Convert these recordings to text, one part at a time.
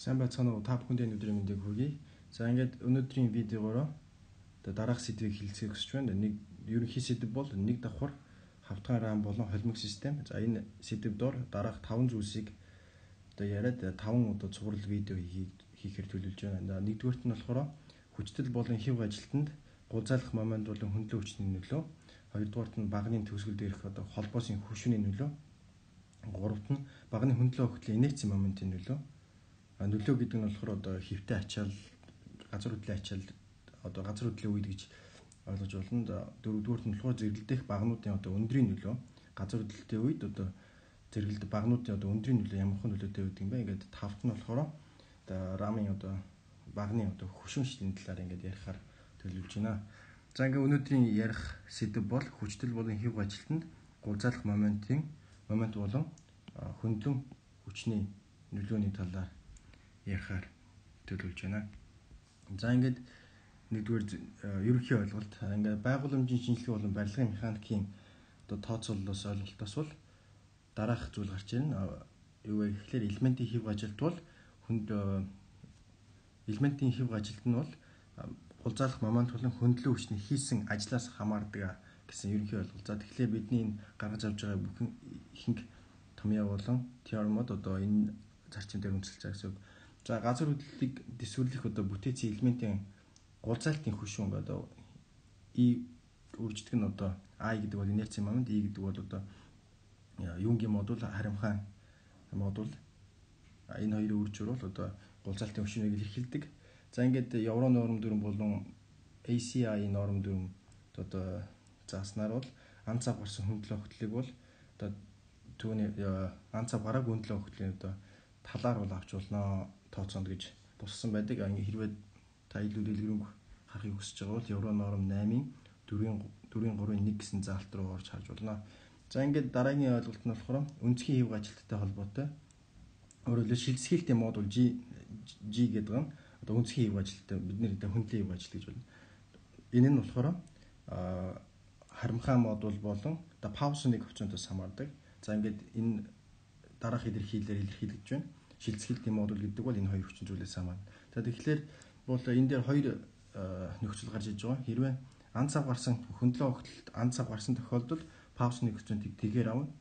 Сайн байцгаана уу? Та бүхэндээ өнөөдрийн мэндийг хүргэе. За ингээд өнөөдрийн видеогоор дараах сэдвийг хэлцээх гэж байна. Нэг ерөнхий сэдв бол нэг давхар хавтгайн RAM болон холимог систем. За энэ сэдв доор дараах 5 зүйлсийг яриад 5 цуврал видео хийхээр төлөвлөж байна. Нэгдүгээрт нь болохоор хүчтэй болон хэв ажилтнанд гулзайлах момент болон хөндлөн хүчний нөлөө. Хоёрдугаарт нь багны төгсгөл дээрх холбоосын хөвшүүний нөлөө. Гуравт нь багны хөндлөн өгөхлийн инерцийн моментын нөлөө. Нөлөө гэдэг нь болохоор хэвтэй ачаал, газар хөдлөлийн ачаал, газар хөдлөлийн үед гэж ойлгож болно. Дөрөвдүгээрт нь болохоор зэрэгэлдэх багнуудын өндрийн нөлөө. Газар хөдлөлтийн үед зэрэгэлдэх багнуудын өндрийн нөлөө ямар хэн нөлөөтэй байдаг юм бэ? Ингээд тавт нь болохоор рамын багны хөшүүнчлийн талаар ингээд ярихаар төлөвлөж байна. За ингээд өнөөдрийн ярих сэдэв бол хүчтэй болон хэв ажилтнанд гулзайлах момент болон хөндлөн хүчний нөлөөний талаар ярихаар төлөвлөж байна. За ингээд нэгдүгээр ерөнхий ойлголт ингээд байгууламжийн шинжилгээ болон барилгын механикийн тооцооллоос ойлголтоос бол дараах зүйл гарч ирнэ. Юу вэ гэхээр элементийн хэв ажилт бол элементийн хэв ажилт нь бол гулзайлах момент болон хөндлөн хүчний хийсэн ажлаас хамаардаг гэсэн ерөнхий ойлголт. За тэгэхээр бидний энэ гаргаж авч байгаа бүхэн ихэнх томьёо болон теоремод энэ зарчим дээр үндэслэж байгаа гэсэн үг. За газар хөдлөлийг дэвсгэрлэх бүтээцийн элементийн гулзайлтын хөшүүн И үрждэг нь I гэдэг бол инерцийн момент, E гэдэг бол Юнгийн модуль, харимхайн модуль. Энэ хоёрын үр жур бол гулзайлтын хөшөөнийг илэрхийлдэг. За ингээд евро норм дүрм болон ACI норм дүрм зааснаар бол ан цав гарсан хөндлөн өгөхлийг бол түүний ан цав гараагүй хөндлөн өгөхлийн талаар бол авч болно тооцоонд гэж туссан байдаг. Ингээ хэрвээ та илүү дэлгэрэнгүй харахыг хүсэж байгаа бол евро норм 8-ийн 4.3-1 гэсэн заалт руу орж харж болно. За ингээд дараагийн ойлголт нь болохоор өнцгийн хэв ажилттай холбоотой. Өөрөөр хэлбэл шилжсхийлтийн модуль G гэдэг нь өнцгийн хэв ажилттай бидний хөндлөн хэв ажилт гэж байна. Энэ нь болохоор харимхайн модуль болон паусоныг хувьцаантаас хамаардаг. За ингээд энэ дараах илэрхийлэлээр илэрхийлэгдэж байна. Шилжсхийлтийн модуль гэдэг бол энэ хоёр хүчин зүйлээс хамаарна. За тэгэхээр бол энэ дээр хоёр нөхцөл гарч иж байгаа. Хэрвээ ан цав гарсан хөндлөн өгөхлөлт ан цав гарсан тохиолдолд паусны коэффициентийг тэгээр авна.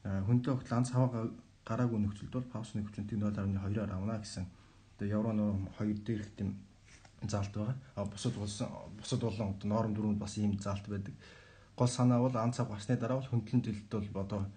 Хөндлөн өгөхлөлт ан цав гараагүй нөхцөлд бол паусны коэффициентийг 0.2-аар авна гэсэн евро норм 2 дээрх тийм заалт байгаа. Бусад болон норм 4-нд бас ийм заалт байдаг. Гол санаа бол ан цав гарсны дараа бол хөндлөн төлөлт бол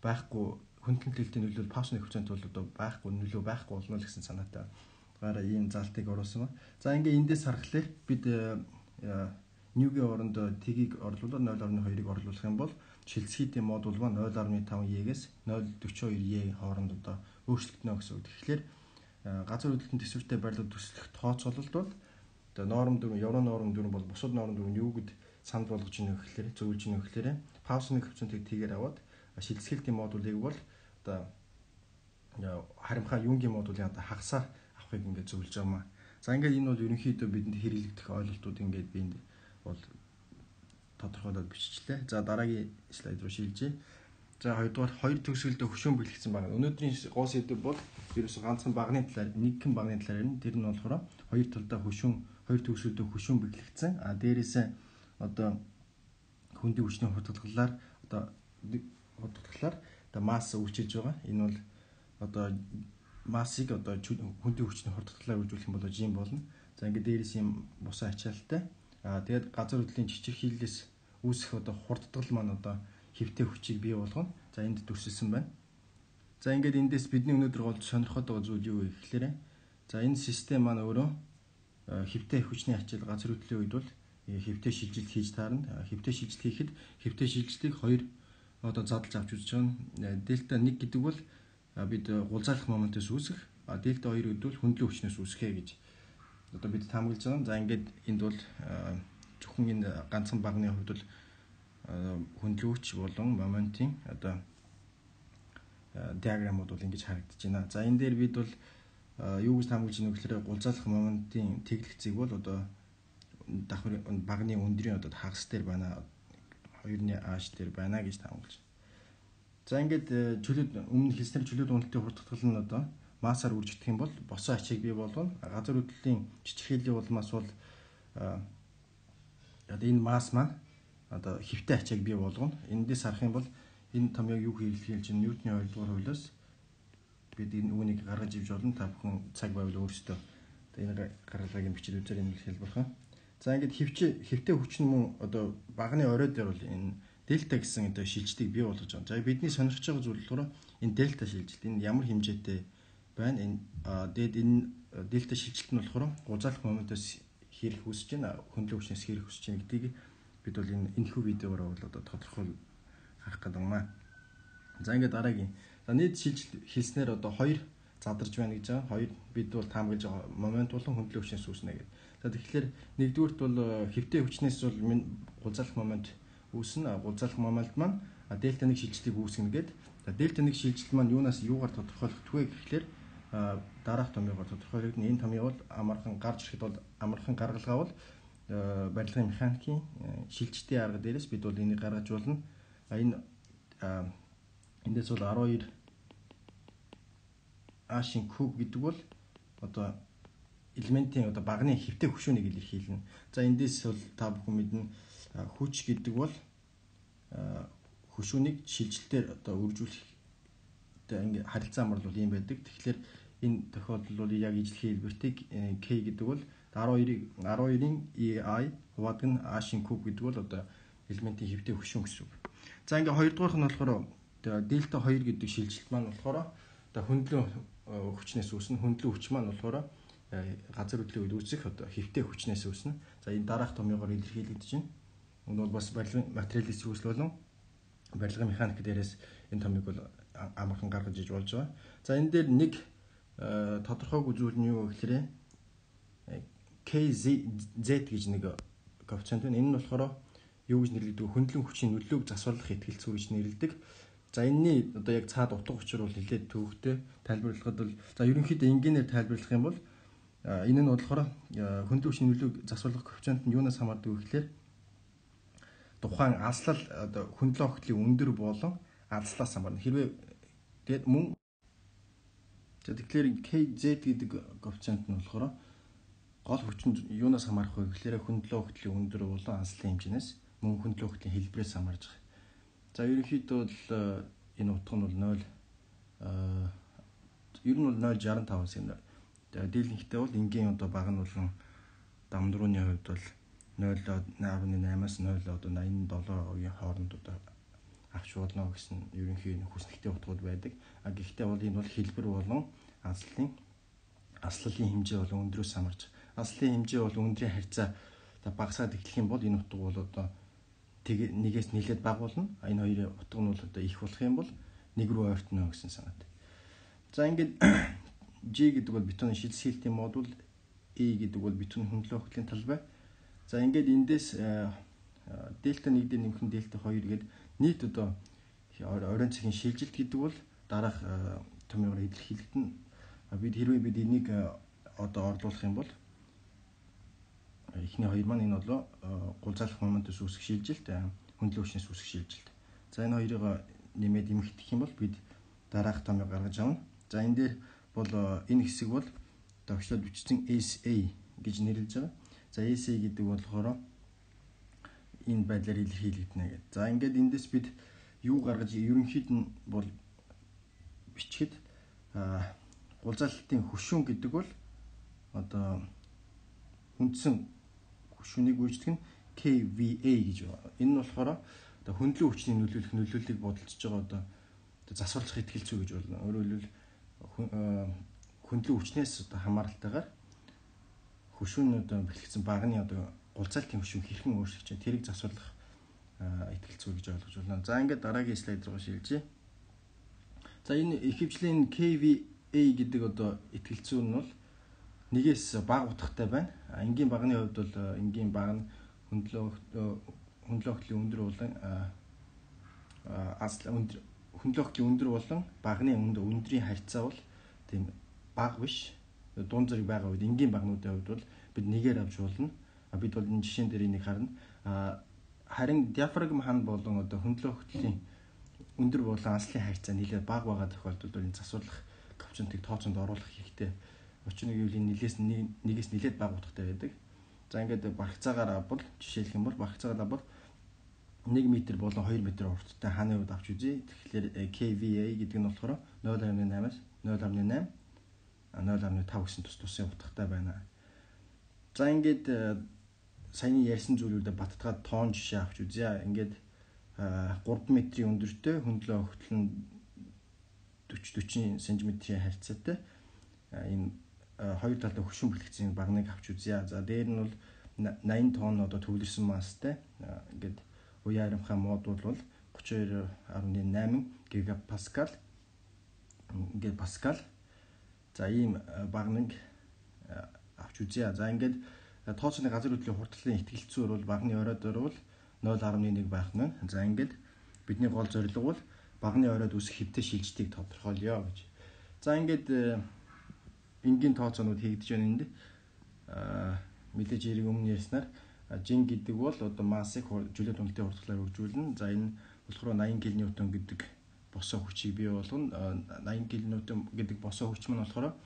байхгүй, хөндлөн төлөлтийн нөлөөл паусны коэффициент бол байхгүй, нөлөө байхгүй болно л гэсэн санаатай. Ийм заалтыг оруулсан ба. За ингээ эндээс харахад бид Ньюгийн оронд T-ийг орлуулаад 0.2-ыг орлуулах юм бол шилжсхийлтийн модуль ба 0.5E-гээс 0.42E хооронд өөрчлөгдөнө гэсэн үг. Тэгэхээр газар хөдлөлтөнд төсвөртэй барилгад төслөх тооцоололт бол норм 4, евро норм 4 бол бусад норм 4 юугд санд болгож ийн гэхээр зөвлөж ийн гэхээр паусны коэффициентийг тэгээр аваад шилжсхийлтийн модулийг бол харимхаа юнгийн модулын хагасаар авахыг ингээд зөвлөж байгаа маа. За ингээд энэ бол ерөнхийдөө бидэнд хэрэглэгдэх ойлголтууд ингээд би энд бол тодорхойлоод биччихлээ. За дараагийн слайд руу шилжье. За хоёрдугаар хоёр төгсгөлдөө хөшөөн бэлтгэсэн баг. Өнөөдрийн гол сэдэв бол ерөөсө ганцхан багны талаар, нэгэн багны талаар ярина. Тэр нь болохоор хоёр талдаа хоёр төгсгөлдөө хөшөөн бэлтгэсэн. Дээрээсээ хөндлөн хүчний хурдгалаар масс үрчилж байгаа. Энэ бол массыг хөндлөн хүчний хурдгалаар үржүүлэх юм бол G болно. За ингээд дээрээс юм бусан ачаалтай. Тэгээд газар хөдлөлийн чичирхийллээс үүсэх хурдгал маань хэвтэй хүчийг бий болгоно. За энд дүрсэлсэн байна. За ингээд эндээс бидний өнөөдөр голж сонирхоод байгаа зүйл юу вэ гэхээр энэ систем маань өөрөө хэвтэй хүчний ачаал газар хөдлөлийн үед бол хэвтэй шилжилт хийж таарна. Хэвтэй шилжилт хийхэд хэвтэй шилжилтийг хоёр задлж авч үзэж байгаа. Дельта 1 гэдэг бол бид гулзайлах моментоос үүсэх, дельта 2 гэдэг бол хөндлөн хүчнээс үүсгэх гэж бид таамаглаж байгаа. За ингээд энд бол зөвхөн энэ ганцхан багны хувьд бол хөндлөн хүч болон моментын диаграмууд бол ингэж харагдаж байна. За энэ дээр бид бол юу гэж таамаглаж байна вэ гэхээр гулзайлах моментын тэглэгцийг бол давхар багны өндрийн хагас дээр байна. 2-ны H дээр байна гэж таамаглаж. За ингээд өмнө хэлснээр чөлөөт уналтын хурдтгал нь массаар үржигдэх юм бол босон ачааг бий болгоно. Газар хөдлөлийн жижигхийллийн улмаас бол одоо энэ масс маань одоо хэвтэй ачааг бий болгоно. Эндээс харах юм бол энэ томьёог юу хэрэглэж чинь Ньютоны 2 дугаар хуулиас бид энэ үүнийг гаргаж ивж болно. Та бүхэн цаг байвал өөрсдөө энэ гаргалагын бичил үзээр энэ хэлбэрх. За ингээд хэвтэй хүч нь мөн одоо багны оройд дээр бол энэ дельта гэсэн одоо шилжилтийг бий болгож байгаа. За бидний сонирхож байгаа зүйл болохоор энэ дельта шилжилт энэ ямар хэмжээтэй байна? Энэ дээд энэ дельта шилжилт нь болохоор гузаалх моментоос хийх хүсэж байна. Хөндлөн хүчнээс хийх хүсэж байна гэдгийг бид бол энэ энэхүү видеогоор бол одоо тодорхой харах гэдэг юм аа. За ингээд дараагийн. За нийт шилжилт хэлснээр одоо 2 задарж байна гэж байгаа. 2 бид бол таамаглаж байгаа момент болон хөндлөн хүчнээс үүснэ гэдэг. За тэгэхээр нэгдүгürt бол хэвтэй хүчнээс бол гузаалх момент үүснэ. Гузаалх момент маань дельта 1 шилжилтийг үүсгэнэ гэдэг. За дельта 1 шилжилт маань юунаас юугаар тодорхойлогдох вэ гэхлээр дараах томьёогоор тодорхойлогдно. Энэ томьёо бол амархан гарч ирэхэд бол амархан гаргалгаа бол барилгын механикийн шилжилтийн арга дээрээс бид бол энийг гаргаж болно. Энэ эндээс бол 12 А-шин куб гэдэг бол одоо элементийн одоо багны хэвтэй хөшөөнийг илэрхийлнэ. За эндээс бол та бүхэн мэднэ хүч гэдэг бол хөшөөнийг шилжилтээр одоо үржүүлэх ингээ харилцаа амар бол юм байдаг. Тэгэхээр энэ тохиолдолд бол яг ижлэхийн хэлбэртэй K гэдэг бол 12-ийн EI хуваадаг нь А-шин куб гэдэг бол одоо элементийн хэвтэй хөшөөн гэсэн үг. За ингээ хоёрдугаарх нь болохоор дельта 2 гэдэг шилжилт маань болохоор одоо хөндлөн хүчнээс үүснэ. Хөндлөн хүч маань болохоор газар хөдлөлийн үед үүсэх одоо хэвтэй хүчнээс үүснэ. За энэ дараах томьёогоор илэрхийлэгдэж байна. Энэ бол бас барилгын материалын эсрэгүүцэл болон барилгын механик дээрээс энэ томьёог бол амархан гаргаж иж болж байгаа. За энэ дээр нэг тодорхойгүй зүйл нь юу гэхээр KZ гэж нэг коэффициент байна. Энэ нь болохоор юу гэж нэрлэдэг вэ? Хөндлөн хүчийн нөлөөг засварлах ихтгэлцүү гэж нэрлэдэг. За энэний одоо яг цаад утга учир бол нэлээд төвөгтэй тайлбарлахад бол за ерөнхийдөө энгийнээр тайлбарлах юм бол энэ нь болохоор хөндлөн хүчийн нөлөөг засварлах коэффициент нь юунаас хамаардаг вэ гэхээр тухайн алслал одоо хөндлөн огтлын өндөр болон алслаас хамаарна. Хэрвээ тэгээд мөн тэгэхээр KZ гэдэг коэффициент нь болохоор гол хүч нь юунаас хамаарах вэ гэхээр хөндлөн огтлын өндөр болон алслын хэмжээс мөн хөндлөн огтлын хэлбэрээс хамаарж байгаа. За ерөнхийдөө бол энэ утга нь бол 0 ер нь бол 0.65 юм. Дийлэнхтэй бол энгийн одоо баг нь болон дамдрууны хувьд бол 0.8-аас 0.87%-ийн хооронд одоо авч болно гэсэн ерөнхий хүснэгтэй утгууд байдаг. Гэхдээ бол энэ бол хэлбэр болон алслалын хэмжээ болон өндрөөс хамаарч. Алслалын хэмжээ бол өндрийн харьцаа багасаад эхлэх юм бол энэ утга бол одоо нэгээс нэлээд бага болно. Энэ хоёрын утга нь бол одоо их болох юм бол нэг рүү ойртно гэсэн санаатай. За ингээд G гэдэг бол бетонын шилжилтийн модуль, E гэдэг бол бетонын хөндлөн огтлын талбай. За ингээд эндээс дельта 1 дээр нэмэх нь дельта 2 гэдэг нийт одоо оройн цэгийн шилжилт гэдэг бол дараах томьёогоор илэрхийлэгдэнэ. Хэрвээ бид энийг одоо орлуулах юм бол эхний хоёр маань энэ бол гулзаалах моментоос үүсэх шилжилт, хөндлөн хүчнээс үүсэх шилжилт. За энэ хоёрыг нэмээд эмхтэх юм бол бид дараах томьёог гаргаж авна. За энэ дээр бол энэ хэсэг бол тогтчлоод бичсэн SA гэж нэрлэж байгаа. За SA гэдэг болохоор энэ байдлаар илэрхийлэгдэнэ гэдэг. За ингээд эндээс бид юу гаргаж ерөнхийд нь бол бичгэд гулзаалтын хөшүүн гэдэг бол одоо үндсэн хөшөөнийг үүсгэх нь KVA гэж байна. Энэ нь болохоор одоо хөндлөн хүчний нөлөөллийг бодолцож байгаа одоо засварлах ихтгэлцүү гэж болно. Өөрөөр хэлбэл хөндлөн хүчнээс одоо хамааралтайгаар хөшүүн одоо бэлтгэсэн багны одоо гулзаалтын хөшүүн хэрхэн өөрчлөгдөж чинь тэрийг засварлах ихтгэлцүү гэж ойлгож байна. За ингээд дараагийн слайд руу шилжье. За энэ ихэвчлэн KVA гэдэг одоо ихтгэлцүү нь бол нэгээс бага утгатай байна. Энгийн багны хувьд бол энгийн баг нь хөндлөн огтлын өндөр болон хөндлөн огтлын өндөр болон багны өндрийн харьцаа бол тийм бага биш. Дунд зэрэг байгаа үед энгийн багнуудын хувьд бол бид нэгээр авч болно. Бид бол энэ жишээн дээр энийг харна. Харин диафрагм хан болон одоо хөндлөн огтлын өндөр болон алслын харьцаа нэлээд бага байгаа тохиолдолд энэ засварлах коэффициентийг тооцоонд оруулах хэрэгтэй. Учир нь гэвэл нэлээс нэлээд бага утгатай байдаг. За ингээд багцаагаар бол жишээлх юм бол багцаагаар бол 1 м болон 2 м урттай хааны хувьд авч үзье. Тэгэхээр KVA гэдэг нь болохоор 0.8-аас 0.8 0.5 гэсэн тусын утгатай байна. За ингээд саяны ярьсан зүйлүүдэд баттгаад тоон жишээ авч үзье. Ингээд 3 м-ийн өндөртэй хөндлөө огтлон 40 см-ийн харьцаатай ийм хоёр талд хөшүүн бэлтгэсэн багныг авч үзье. За дээр нь бол 80 тонн одоо төвлөрсөн масстай. Ингээд уян харамхай модуль бол 32.8 гигапаскал. Ингээд паскал. За ийм багныг авч үзье. За ингээд тооцооны газар хөдлөлийн хурдлын ихтгэлцүүр бол багны оройдор бол 0.1 байх нь. За ингээд бидний гол зорилго бол багны оройд үүсэх хэвтэй шилжтийг тодорхойлё гэж. За ингээд энгийн тооцоонууд хийгдэж байна энд. Мэдээж хэрэг өмнө ярьснаар жин гэдэг бол одоо массыг жүлээд уналтын хурдлаар хөгжүүлнэ. За энэ болохоор 80 кН гэдэг босоо хүчийг бий болгоно. 80 кН гэдэг босоо хүч нь болохоор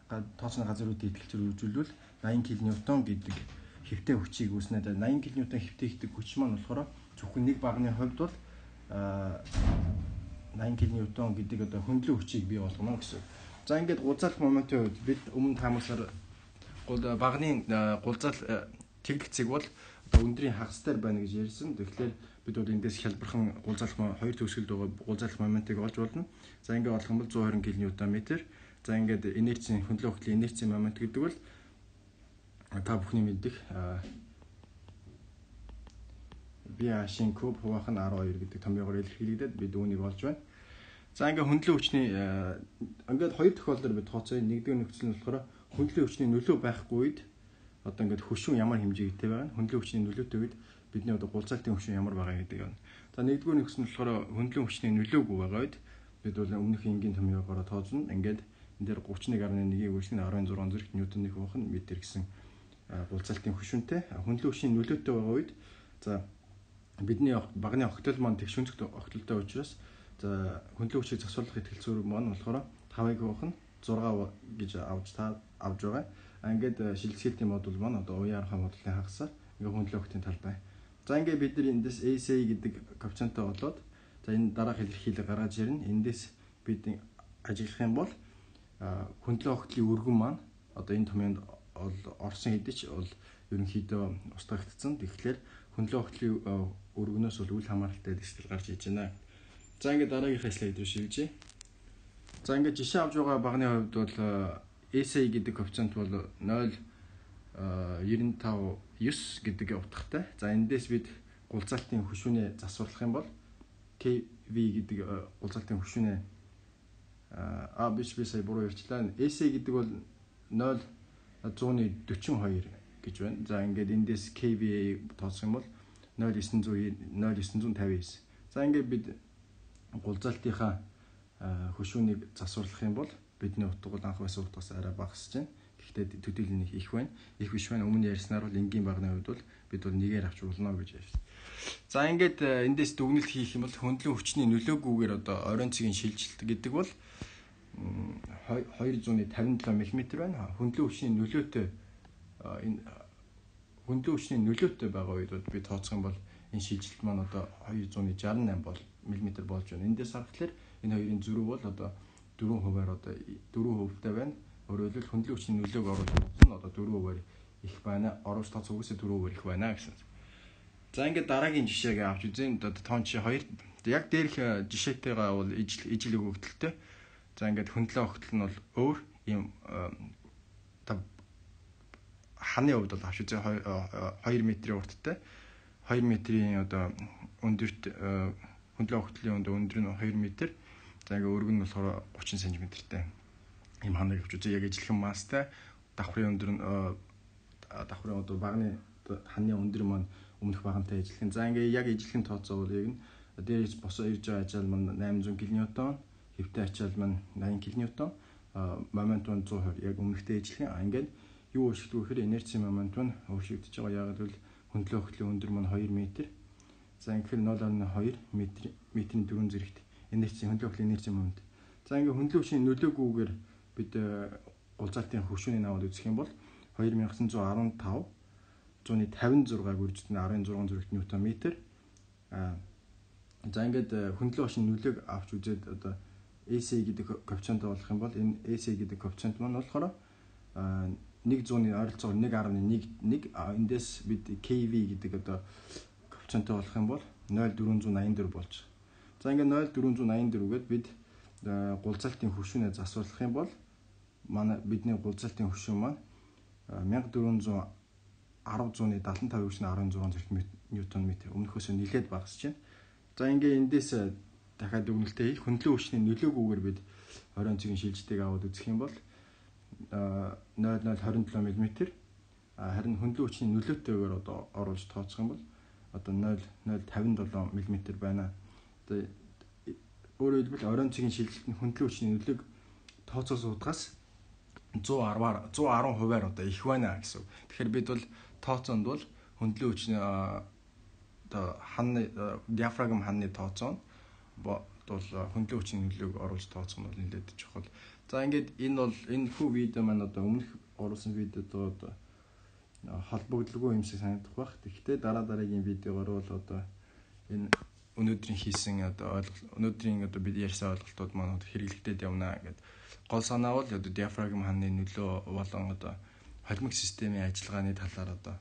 тооцооны газар хөдлөлийн ихтгэлцүүр хөгжүүлвэл 80 кН гэдэг хэвтэй хүчийг үүснэ. 80 кН хэвтэй ихтэй хүч маань болохоор зөвхөн нэг багны хувьд бол 80 кН гэдэг одоо хөндлөн хүчийг бий болгоно гэсэн. За ингээд гулзалах моментын үед бид өмнө таамагласаар багны гулзал тэгдэлцэг бол одоо өндрийн хагас дээр байна гэж ярьсан. Тэгэхээр бид бол эндээс хялбархан гулзалах хоёр төгсгөлд байгаа гулзалах моментыг олж болно. За ингээд олох юм бол 120 кНм. За ингээд инерцийн хөндлөн хөгжлийн инерцийн момент гэдэг бол та бүхний мэддэг B-ийн куб хуваах нь 12 гэдэг томьёогоор илэрхийлэгдээд бид үүнийг олж байна. За ингээд хөндлөн хүчний ингээд хоёр тохиолдолд бид тооцооё. Нэгдүгээр нөхцөл нь болохоор хөндлөн хүчний нөлөө байхгүй үед одоо ингээд хөшүүн ямар хэмжээтэй байгаа. Хөндлөн хүчний нөлөөтэй үед бидний одоо гулзалтын хөшүүн ямар байгаа гэдэг байна. За нэгдүгээр нөхцөл нь болохоор хөндлөн хүчний нөлөөгүй байгаа үед бид бол өмнөх энгийн томьёогоор тооцно. Ингээд энэ дээр 31.1-ийг үүсгэн 16 зэрэг ньютоныг хуваах нь метр гэсэн гулзалтын хөшүүнтэй. Хөндлөн хүчний нөлөөтэй байгаа үед за бидний багны огтол маань тэгшүүнцэг огтолтой учраас за хөндлөн хүчийг засварлах ихтгэлцүүр маань болохоор 5-ыг хуваах нь 6 гэж авж байгаа. Ингээд шилжүүлэлтийн модуль маань одоо уян харамхай модулын хагасаар ингээд хөндлөн огтын талд байна. За ингээд бид нар эндээс ASA гэдэг коэффициентээ олоод за энэ дараах илэрхийлэл гаргаж ирнэ. Эндээс бид ажиглах юм бол хөндлөн огтлын өргөн маань одоо энэ томьёонд орсон хэдий ч бол ерөнхийдөө устгагдсан. Тэгэхээр хөндлөн огтлын өргөнөөс бол үл хамааралтай дэвшил гарч иж байна. За ингээд дараагийнхаа слайд руу шилжье. За ингээд жишээ авч байгаа багны хувьд бол ASA гэдэг коэффициент бол 0.95 гэдэг утгатай. За эндээс бид гулзалтын хөшүүнээ засварлах юм бол KV гэдэг гулзалтын хөшүүнээ би сая буруу ярьчлаа. ASA гэдэг бол 0.142 гэж байна. За ингээд эндээс KVA тооцох юм бол 0.959. За ингээд бид гулзалтынхаа хөшүүнийг засварлах юм бол бидний утга бол анх байсан утгаас арай багасж байна. Гэхдээ төдийлөн их байна. Их биш байна. Өмнө ярьснаар бол энгийн багны хувьд бол бид бол нэгээр авч болно гэж ярьсан. За ингээд эндээс дүгнэлт хийх юм бол хөндлөн хүчний нөлөөгүйгээр одоо оройн цэгийн шилжилт гэдэг бол 257 мм байна. Хөндлөн хүчний нөлөөтэй байгаа үед би тооцох юм бол энэ шилжилт маань одоо 268 мм болж байна. Эндээс харахад энэ хоёрын зөрүү бол одоо 4%-аар одоо 4%тай байна. Өөрөөр хэлбэл хөндлөн хүчний нөлөөг оруулах нь одоо 4%-аар их байна. Оруулж тооцох үгээс 4%-аар их байна гэсэн. За ингээд дараагийн жишээг авч үзье. Одоо тоон жишээ 2. Яг дээрх жишээтэйгээ бол ижил өгөгдөлтэй. За ингээд хөндлөн огтол нь бол өөр ийм ханы хувьд бол авч үзье 2 метрийн урттай 2 метрийн одоо өндөрт хөндлөн огтлын өндөр нь 2 метр. За ингээ өргөн нь болохоор 30 см-тэй ийм ханыг авч үзье. Яг ижилхэн масстай давхрын өндөр нь давхрын одоо багны ханы өндөр маань өмнөх багантай ижилхэн. За ингээ яг ижилхэн тооцоол яг нь дээрээс босоо ирж байгаа ачаал маань 800 кН, хэвтэй ачаал маань 80 кН, момент нь 120 яг өмнөхтэй ижилхэн. Ингээд юу өөрчлөлт гэхээр инерцийн момент нь өөрчлөгдөж байгаа. Яг л хөндлөн огтлын өндөр маань 2 метр. За ингээд 0.2 метрийн 4 зэрэгт инерцийн хөндлөн огтлын инерцийн момент. За ингээд хөндлөн хүчний нөлөөгүйгээр бид гулзаалтын хөвшөөний наваад үзэх юм бол 2915 156-г үржтэн 16 зүрхт ньютон метр. За ингээд хөндлөн очны нөлөөг авч үзээд одоо AC гэдэг коэффициент болох юм бол энэ AC гэдэг коэффициент маань болохоор 100-ны ойролцоогоор 1.11 эндээс бид KV гэдэг одоо коэффициенттэй болох юм бол 0.484 болж. За ингээд 0.484-гээд бид гулзаалтын хөвшөөнөө засварлах юм бол манай бидний гулзаалтын хөвшөөн маань 1410 175 16 зүрх ньютон метр өмнөхөөсөө нэлээд багасж байна. За ингээ эндээс дахиад дүгнэлтээ хийх хөндлөн хүчний нөлөөгүйгээр бид 20 онцгийн шилжилтийг аваад үзэх юм бол 0027 мм харин хөндлөн хүчний нөлөөтэйгээр одоо оруулж тооцох юм бол одоо 0057 мм байна. Одоо өөрөөр хэлбэл оройн цэгийн шилжилтний хөндлөн хүчний нөлөөг тооцоос удаагаас 110%-аар одоо их байна гэсэн. Тэгэхээр бид бол тооцоонд бол хөндлөн хүчний одоо ханны диафрагм ханны тооцоо бол хөндлөн хүчний нөлөөг оруулж тооцох нь бол нэлээд чухал. За ингээд энэ бол энэ хүү видео маань одоо өмнөх оруулсан видеодоо одоо холбогдлого юмшиг санагдах бах. Тэгэхдээ дараагийн видеогоор бол одоо энэ өнөөдрийн хийсэн одоо өнөөдрийн одоо бид ярьсан ойлголтууд маань хэрэглэгдээд явна гэдэг. Гол санаа бол одоо диафрагм ханны нөлөө болон одоо холимог системийн ажиллагааны талаар одоо